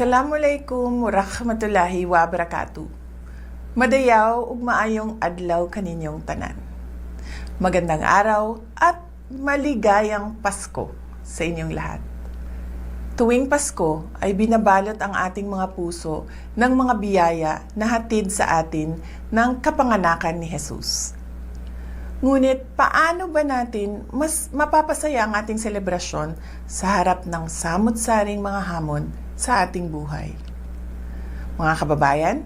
Assalamualaikum warahmatullahi wabarakatuh. Madayaw ug maayong adlaw kaninyong tanan. Magandang araw at maligayang Pasko sa inyong lahat. Tuwing Pasko ay binabalot ang ating mga puso ng mga biyaya na hatid sa atin ng kapanganakan ni Jesus. Ngunit paano ba natin mas mapapasaya ang ating selebrasyon sa harap ng samot-saring mga hamon sa ating buhay? Mga kababayan,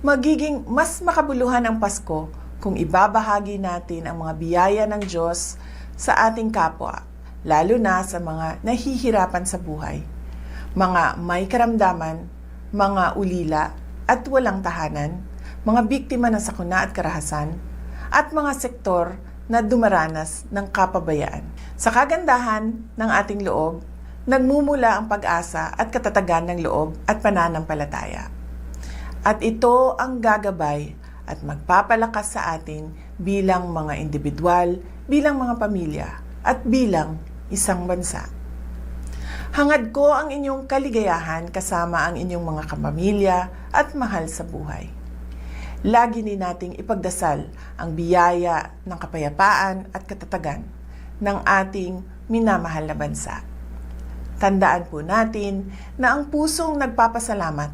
magiging mas makabuluhan ang Pasko kung ibabahagi natin ang mga biyaya ng Diyos sa ating kapwa, lalo na sa mga nahihirapan sa buhay, mga may karamdaman, mga ulila at walang tahanan, mga biktima ng sakuna at karahasan, at mga sektor na dumaranas ng kapabayaan. Sa kagandahan ng ating loob, nagmumula ang pag-asa at katatagan ng loob at pananampalataya. At ito ang gagabay at magpapalakas sa atin bilang mga individual, bilang mga pamilya, at bilang isang bansa. Hangad ko ang inyong kaligayahan kasama ang inyong mga kapamilya at mahal sa buhay. Lagi din nating ipagdasal ang biyaya ng kapayapaan at katatagan ng ating minamahal na bansa. Tandaan po natin na ang pusong nagpapasalamat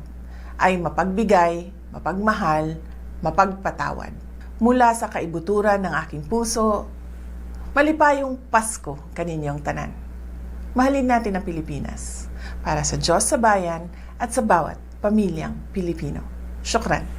ay mapagbigay, mapagmahal, mapagpatawad. Mula sa kaibuturan ng aking puso, malipayong Pasko kaninyong tanan. Mahalin natin ang Pilipinas para sa Diyos sa bayan at sa bawat pamilyang Pilipino. Syukran.